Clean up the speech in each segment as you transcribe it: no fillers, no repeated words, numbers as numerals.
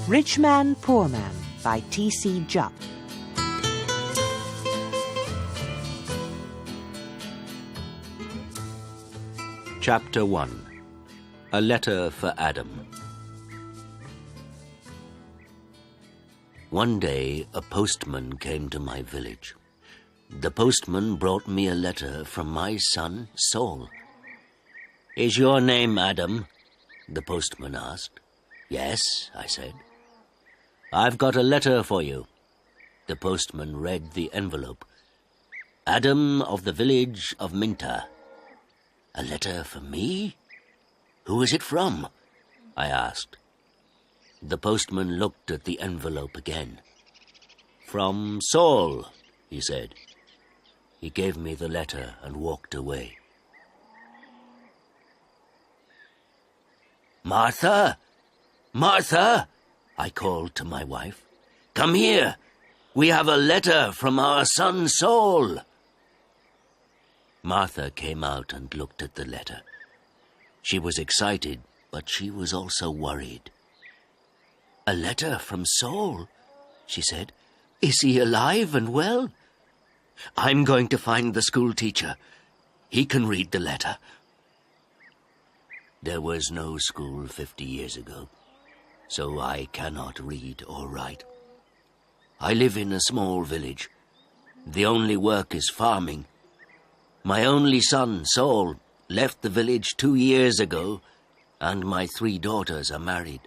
Rich Man, Poor Man by T.C. Jupp. Chapter 1. A Letter for Adam. One day, a postman came to my village. The postman brought me a letter from my son, Saul. "Is your name Adam?" the postman asked. "Yes," I said. "I've got a letter for you." The postman read the envelope. "Adam of the village of Minta." "A letter for me? Who is it from?" I asked. The postman looked at the envelope again. "From Saul," he said. He gave me the letter and walked away. "Martha! Martha!" I called to my wife. "Come here! We have a letter from our son Saul." Martha came out and looked at the letter. She was excited, but she was also worried. "A letter from Saul?" she said. "Is he alive and well?" "I'm going to find the school teacher. He can read the letter." There was no school 50 years ago, so I cannot read or write. I live in a small village. The only work is farming. My only son, Saul, left the village 2 years ago, and my 3 daughters are married.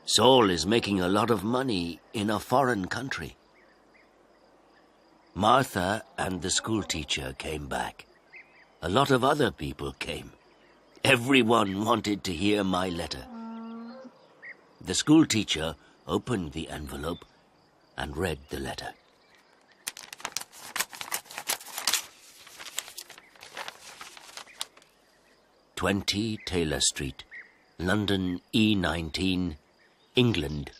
Saul is making a lot of money in a foreign country. Martha and the school teacher came back. A lot of other people came. Everyone wanted to hear my letter. The school teacher opened the envelope and read the letter. "20 Taylor Street, London E19, England,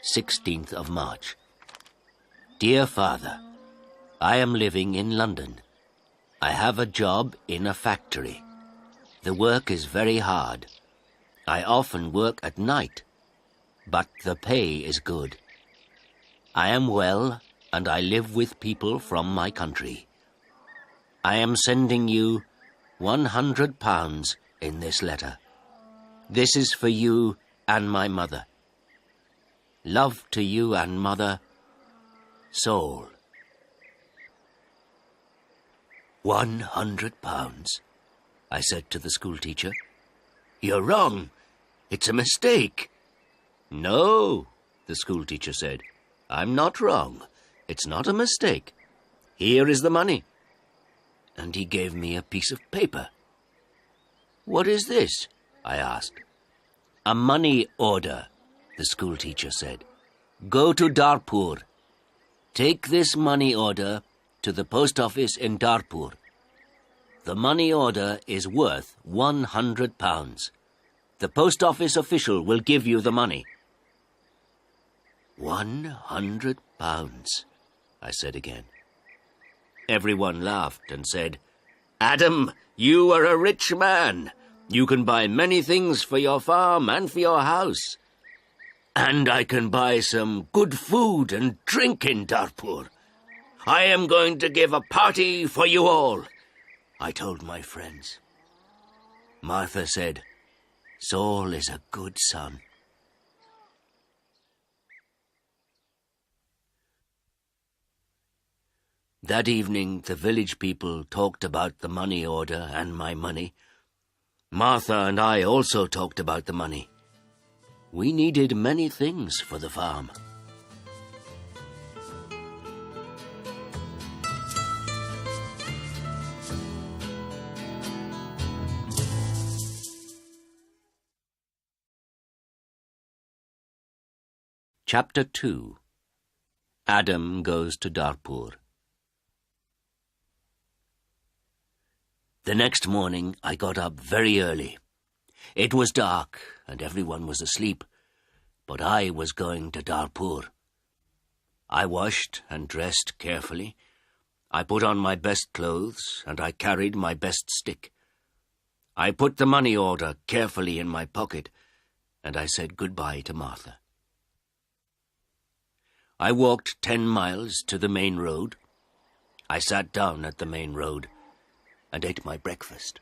16th of March. Dear Father, I am living in London. I have a job in a factory. The work is very hard. I often work at night, but the pay is good. I am well, and I live with people from my country. I am sending you £100 in this letter. This is for you and my mother. Love to you and mother, Saul." £100, I said to the school teacher. "You're wrong. It's a mistake." "No," the school teacher said. "I'm not wrong. It's not a mistake. Here is the money." And he gave me a piece of paper. "What is this?" I asked. "A money order," the school teacher said. "Go to Darpur. Take this money order to the post office in Darpur. The money order is worth £100. The post office official will give you the money." £100, I said again. Everyone laughed and said, "Adam, you are a rich man. You can buy many things for your farm and for your house. And I can buy some good food and drink in Darpur. I am going to give a party for you all," I told my friends. Martha said, "Saul is a good son." That evening, the village people talked about the money order and my money. Martha and I also talked about the money. We needed many things for the farm. Chapter 2. Adam goes to Darpur. The next morning I got up very early. It was dark and everyone was asleep, but I was going to Darpur. I washed and dressed carefully. I put on my best clothes and I carried my best stick. I put the money order carefully in my pocket and I said goodbye to Martha. I walked 10 miles to the main road. I sat down at the main road and ate my breakfast.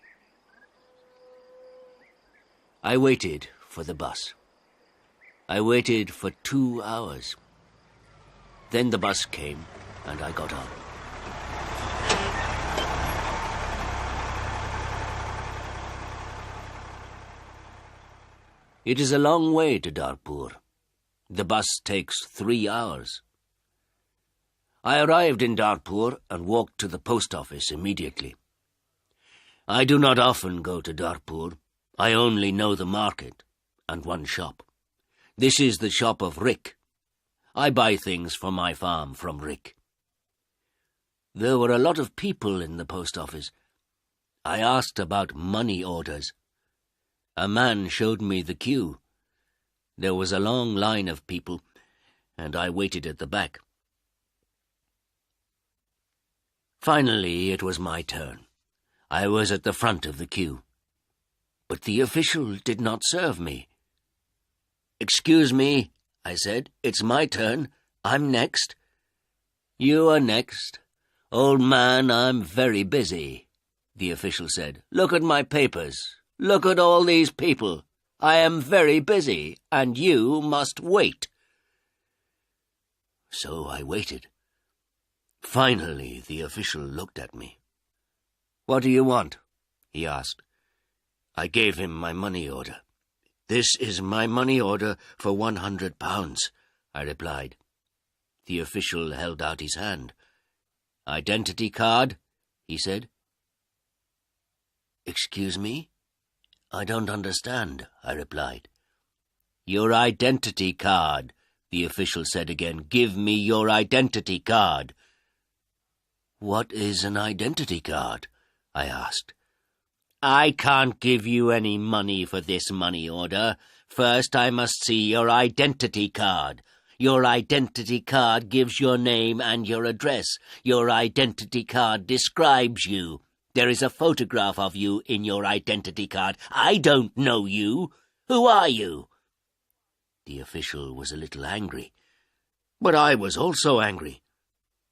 I waited for the bus. I waited for 2 hours. Then the bus came and I got on. It is a long way to Darpur. The bus takes 3 hours. I arrived in Darpur and walked to the post office immediately. I do not often go to Darpur. I only know the market and one shop. This is the shop of Rick. I buy things for my farm from Rick. There were a lot of people in the post office. I asked about money orders. A man showed me the queue. There was a long line of people, and I waited at the back. Finally, it was my turn. I was at the front of the queue. But the official did not serve me. "Excuse me," I said. "It's my turn. I'm next." "You are next. Old man, I'm very busy," the official said. "Look at my papers. Look at all these people. I am very busy, and you must wait." So I waited. Finally, the official looked at me. "What do you want?" he asked. I gave him my money order. "This is my money order for £100, I replied. The official held out his hand. "Identity card?" he said. "Excuse me? I don't understand," I replied. "Your identity card," the official said again. "Give me your identity card." "What is an identity card?" I asked. "I can't give you any money for this money order. First, I must see your identity card. Your identity card gives your name and your address. Your identity card describes you. There is a photograph of you in your identity card. I don't know you. Who are you?" The official was a little angry. But I was also angry.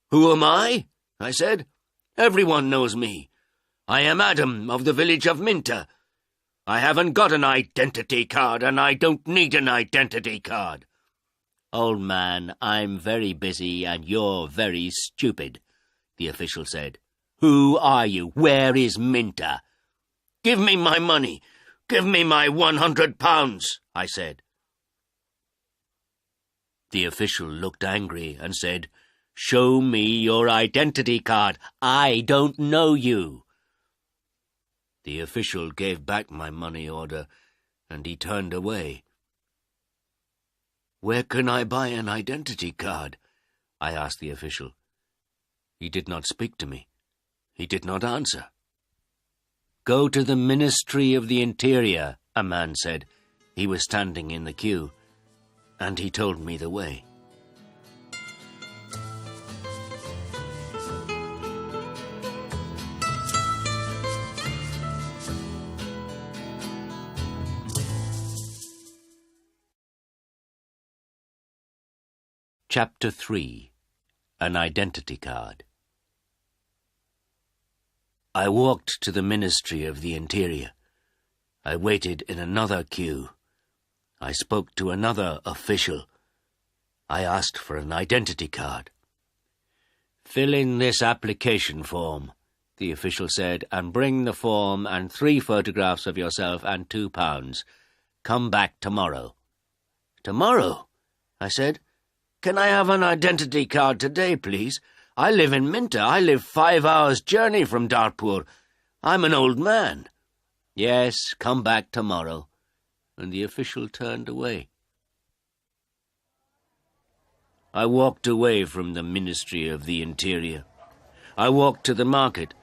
"Who am I?" I said. "Everyone knows me. I am Adam of the village of Minter. I haven't got an identity card, and I don't need an identity card." "Old man, I'm very busy and you're very stupid," the official said. "Who are you? Where is Minter?" "Give me my money. Give me my £100, I said. The official looked angry and said, "Show me your identity card. I don't know you." The official gave back my money order, and he turned away. "Where can I buy an identity card?" I asked the official. He did not speak to me. He did not answer. "Go to the Ministry of the Interior," a man said. He was standing in the queue, and he told me the way. Chapter 3. An Identity Card. I walked to the Ministry of the Interior. I waited in another queue. I spoke to another official. I asked for an identity card. "Fill in this application form," the official said, "and bring the form and 3 photographs of yourself and £2. Come back tomorrow." "Tomorrow?" I said. "Can I have an identity card today, please? I live in Minter. I live 5 hours' journey from Darpur. I'm an old man." "Yes, come back tomorrow." And the official turned away. I walked away from the Ministry of the Interior. I walked to the market.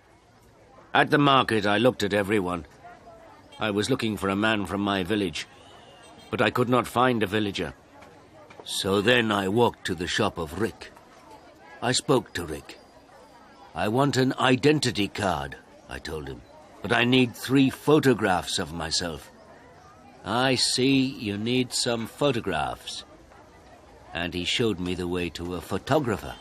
At the market, I looked at everyone. I was looking for a man from my village, but I could not find a villager. So then I walked to the shop of Rick. I spoke to Rick. "I want an identity card," I told him, "but I need 3 photographs of myself." "I see you need some photographs." and he showed me the way to a photographer.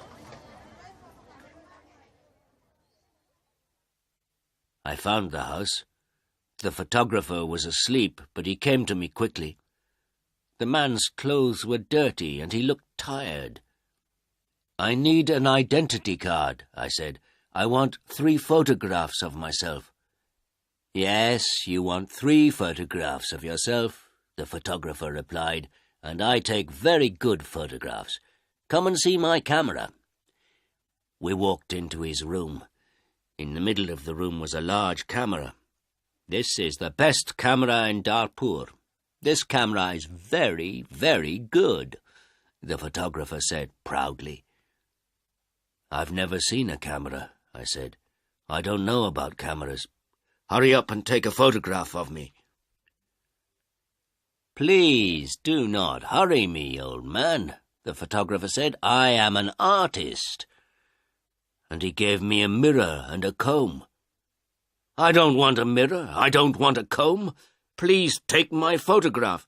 I found the house. The photographer was asleep, but he came to me quickly. The man's clothes were dirty, and he looked tired. "I need an identity card," I said. "I want 3 photographs of myself." "Yes, you want 3 photographs of yourself," the photographer replied, "and I take very good photographs. Come and see my camera." We walked into his room. In the middle of the room was a large camera. "This is the best camera in Darpur. This camera is very, very good," the photographer said proudly. "I've never seen a camera," I said. "I don't know about cameras. Hurry up and take a photograph of me." "Please do not hurry me, old man," the photographer said. "I am an artist." And he gave me a mirror and a comb. "I don't want a mirror. I don't want a comb. Please take my photograph.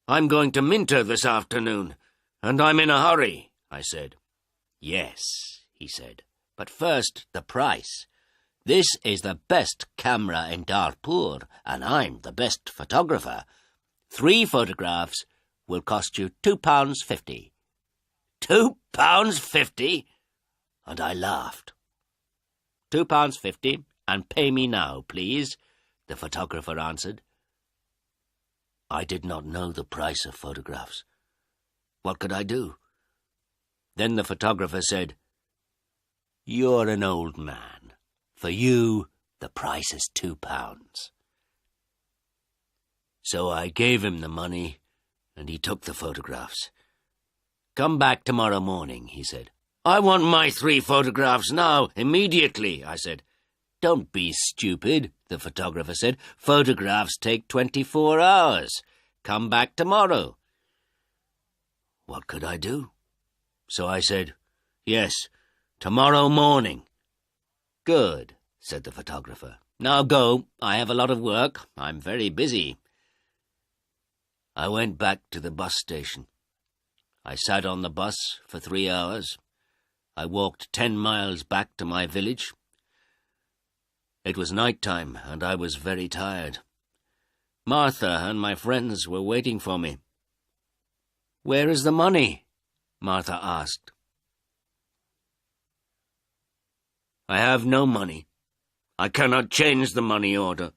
I'm going to Minter this afternoon, and I'm in a hurry," I said. "Yes," he said, "but first the price. This is the best camera in Darpur, and I'm the best photographer. 3 photographs will cost you £2.50. £2.50? And I laughed. £2.50, and pay me now, please, the photographer answered. I did not know the price of photographs. What could I do? Then the photographer said, "You're an old man. For you, the price is £2. So I gave him the money, and he took the photographs. "Come back tomorrow morning," he said. "I want my 3 photographs now, immediately," I said. "Don't be stupid," the photographer said. "Photographs take 24 hours. Come back tomorrow." What could I do? So I said, "Yes, tomorrow morning." "Good," said the photographer. "Now go. I have a lot of work. I'm very busy." I went back to the bus station. I sat on the bus for 3 hours. I walked 10 miles back to my village. It was night time, and I was very tired. Martha and my friends were waiting for me. "Where is the money?" Martha asked. "I have no money. I cannot change the money order.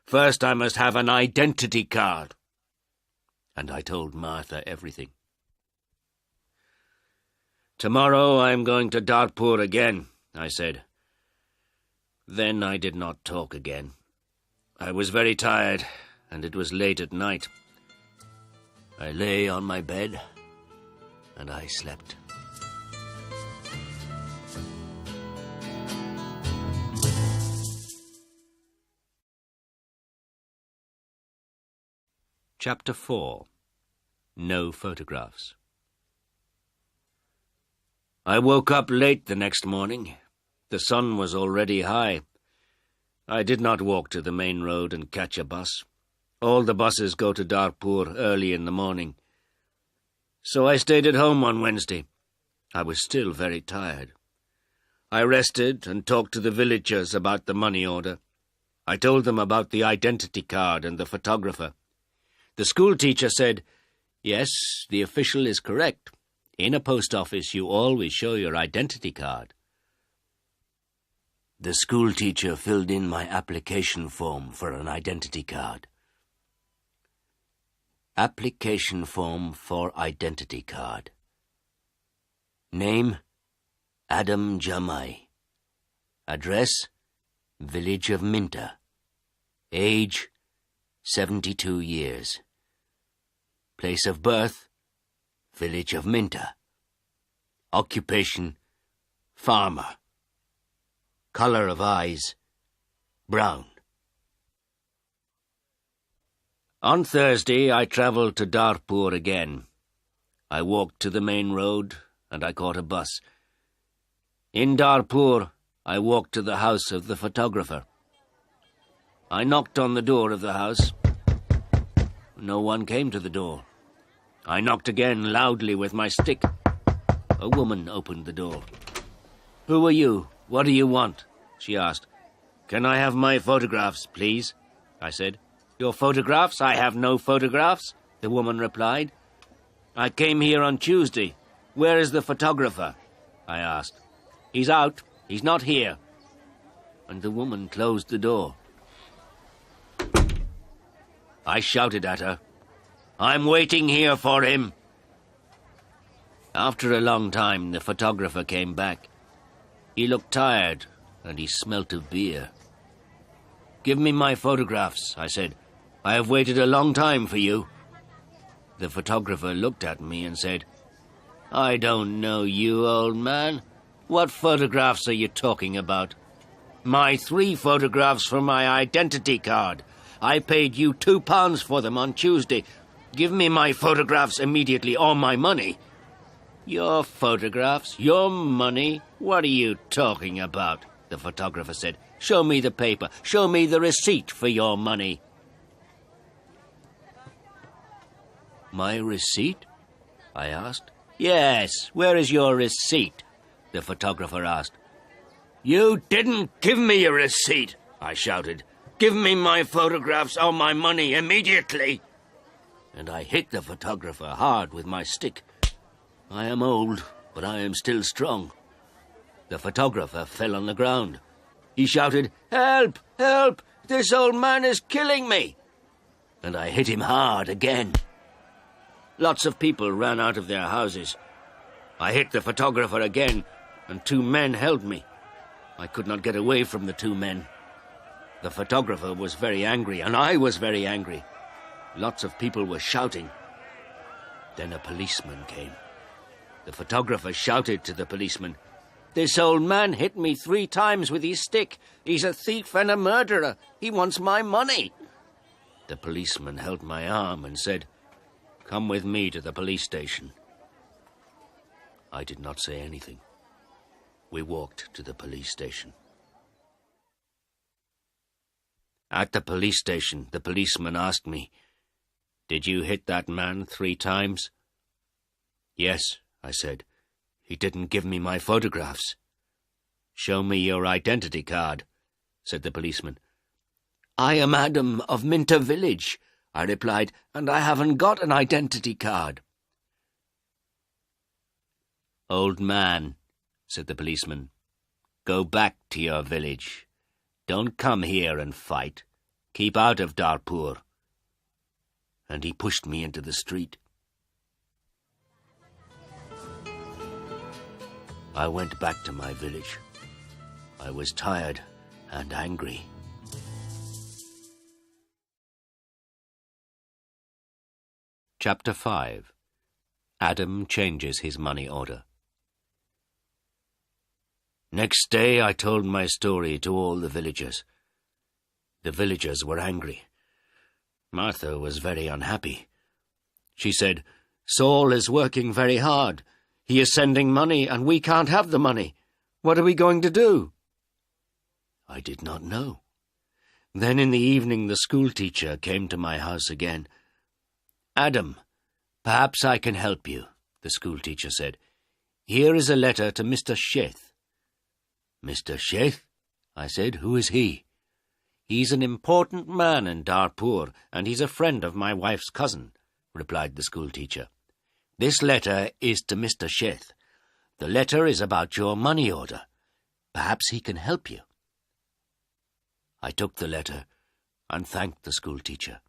First I must have an identity card." And I told Martha everything. "Tomorrow I am going to Darpur again," I said. Then I did not talk again. I was very tired, and it was late at night. I lay on my bed, and I slept. Chapter 4. No Photographs. I woke up late the next morning. The sun was already high. I did not walk to the main road and catch a bus. All the buses go to Darpur early in the morning. So I stayed at home on Wednesday. I was still very tired. I rested and talked to the villagers about the money order. I told them about the identity card and the photographer. The school teacher said, "Yes, the official is correct. In a post office, you always show your identity card." The school teacher filled in my application form for an identity card. Application form for identity card. Name, Adam Jamai. Address, village of Minter. Age, 72 years. Place of birth, village of Minter. Occupation, farmer. Color of eyes, brown. On Thursday, I travelled to Darpur again. I walked to the main road, and I caught a bus. In Darpur, I walked to the house of the photographer. I knocked on the door of the house. No one came to the door. I knocked again loudly with my stick. A woman opened the door. "Who are you? What do you want?" she asked. "Can I have my photographs, please?" I said. "Your photographs? I have no photographs," the woman replied. "I came here on Tuesday. Where is the photographer?" I asked. "He's out. He's not here." And the woman closed the door. I shouted at her, "I'm waiting here for him." After a long time, the photographer came back. He looked tired, and he smelt of beer. "Give me my photographs," I said. "I have waited a long time for you." The photographer looked at me and said, "I don't know you, old man. What photographs are you talking about?" "My 3 photographs for my identity card. I paid you £2 for them on Tuesday. Give me my photographs immediately, or my money." "Your photographs? Your money? What are you talking about?" the photographer said. "Show me the paper. Show me the receipt for your money." "My receipt?" I asked. "Yes, where is your receipt?" the photographer asked. "You didn't give me a receipt," I shouted. "Give me my photographs or my money immediately." And I hit the photographer hard with my stick. I am old, but I am still strong. The photographer fell on the ground. He shouted, "Help! Help! This old man is killing me!" And I hit him hard again. Lots of people ran out of their houses. I hit the photographer again, and 2 men held me. I could not get away from the 2 men. The photographer was very angry, and I was very angry. Lots of people were shouting. Then a policeman came. The photographer shouted to the policeman, "This old man hit me 3 times with his stick. He's a thief and a murderer. He wants my money." The policeman held my arm and said, "Come with me to the police station." I did not say anything. We walked to the police station. At the police station, the policeman asked me, "Did you hit that man 3 times?" "Yes," I said. "He didn't give me my photographs." "Show me your identity card," said the policeman. "I am Adam of Minter Village," I replied, "and I haven't got an identity card." "Old man," said the policeman, "go back to your village. Don't come here and fight. Keep out of Darpur." And he pushed me into the street. I went back to my village. I was tired and angry. Chapter 5. Adam changes his money order. Next day I told my story to all the villagers. The villagers were angry. Martha was very unhappy. She said, "Saul is working very hard. He is sending money, and we can't have the money. What are we going to do?" I did not know. Then in the evening the schoolteacher came to my house again. "Adam, perhaps I can help you," the schoolteacher said. "Here is a letter to Mr. Sheth." "Mr. Sheth?" I said. "Who is he?" "He's an important man in Darpur, and he's a friend of my wife's cousin," replied the schoolteacher. "This letter is to Mr. Sheth. The letter is about your money order. Perhaps he can help you." I took the letter and thanked the schoolteacher.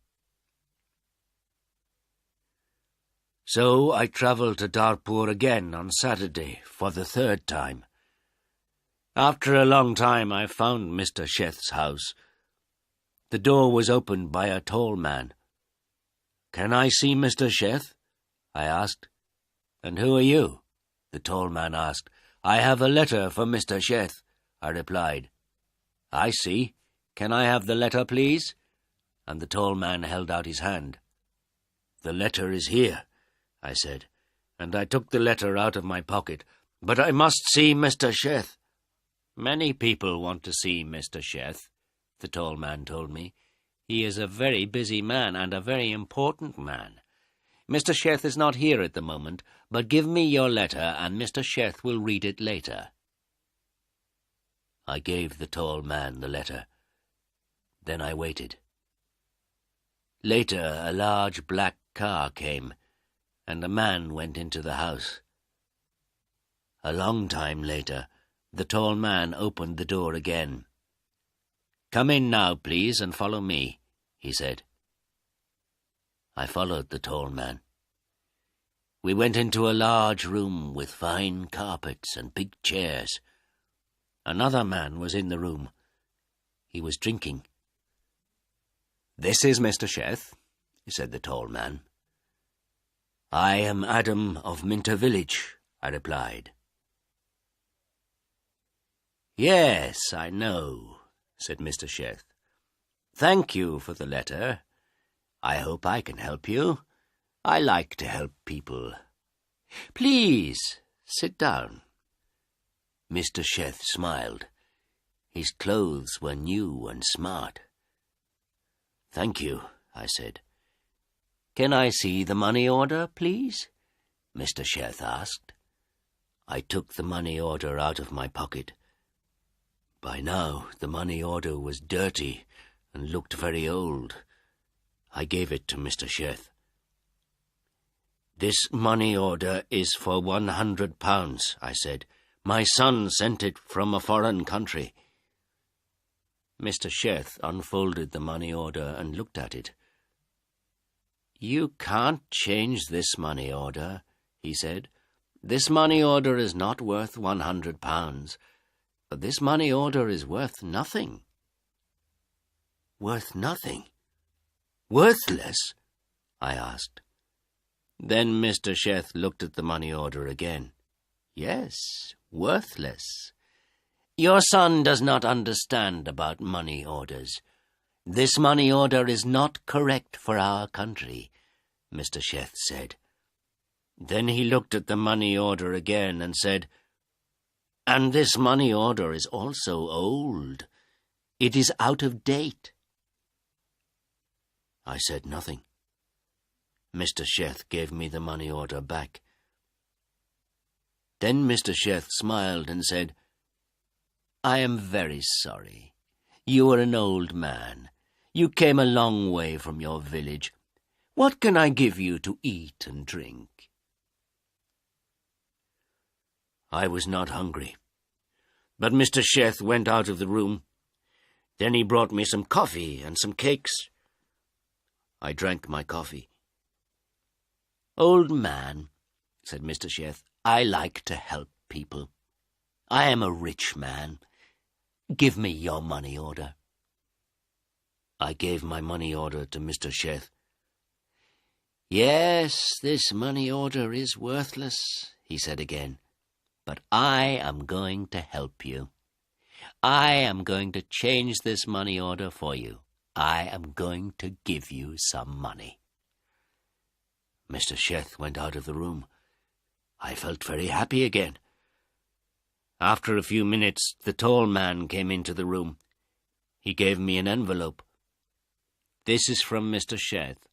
So I travelled to Darpur again on Saturday for the 3rd time. After a long time I found Mr. Sheth's house. The door was opened by a tall man. "Can I see Mr. Sheth?" I asked. "And who are you?" the tall man asked. "I have a letter for Mr. Sheth," I replied. "I see. Can I have the letter, please?" And the tall man held out his hand. "The letter is here," I said, and I took the letter out of my pocket. "But I must see Mr. Sheth." "Many people want to see Mr. Sheth," the tall man told me. "He is a very busy man and a very important man. Mr. Sheth is not here at the moment, but give me your letter and Mr. Sheth will read it later. I gave the tall man the letter. Then I waited. Later, a large black car came, and a man went into the house. A long time later, the tall man opened the door again. "Come in now, please, and follow me," he said. I followed the tall man. We went into a large room with fine carpets and big chairs. Another man was in the room. He was drinking. "This is Mr. Sheth," said the tall man. "I am Adam of Minter Village," I replied. "Yes, I know," said Mr. Sheth. "Thank you for the letter. I hope I can help you. I like to help people. Please, sit down." Mr. Sheth smiled. His clothes were new and smart. "Thank you," I said. "Can I see the money order, please?" Mr. Sheth asked. I took the money order out of my pocket. By now, the money order was dirty and looked very old. I gave it to Mr. Sheth. "This money order is for £100, I said. "My son sent it from a foreign country." Mr. Sheth unfolded the money order and looked at it. "You can't change this money order," he said. "This money order is not worth £100. This money order is worth nothing." "Worth nothing? Worthless?" I asked. Then Mr. Sheth looked at the money order again. "Yes, worthless. Your son does not understand about money orders. This money order is not correct for our country," Mr. Sheth said. Then he looked at the money order again and said, "And this money order is also old. It is out of date." I said nothing. Mr. Sheth gave me the money order back. Then Mr. Sheth smiled and said, "I am very sorry. You are an old man. You came a long way from your village. What can I give you to eat and drink?" I was not hungry, but Mr. Sheth went out of the room. Then he brought me some coffee and some cakes. I drank my coffee. "Old man," said Mr. Sheth, "I like to help people. I am a rich man. Give me your money order." I gave my money order to Mr. Sheth. "Yes, this money order is worthless," he said again. "But I am going to help you. I am going to change this money order for you. I am going to give you some money." Mr. Sheth went out of the room. I felt very happy again. After a few minutes, the tall man came into the room. He gave me an envelope. "This is from Mr. Sheth.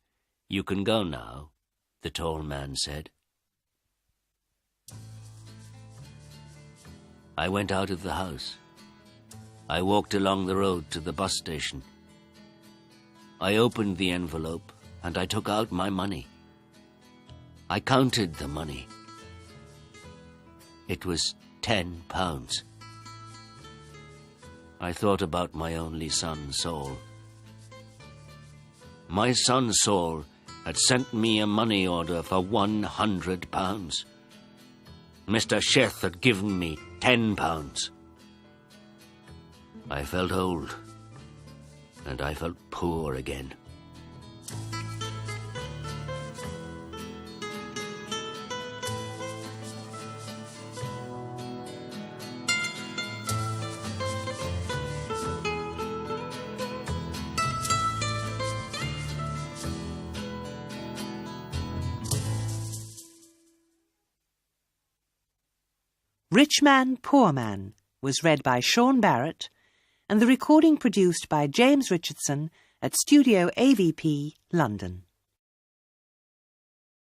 You can go now," the tall man said. I went out of the house. I walked along the road to the bus station. I opened the envelope and I took out my money. I counted the money. It was £10. I thought about my only son, Saul. My son, Saul, had sent me a money order for £100. Mr. Sheth had given me £10. I felt old, and I felt poor again. Rich Man, Poor Man was read by Sean Barrett and the recording produced by James Richardson at Studio AVP, London.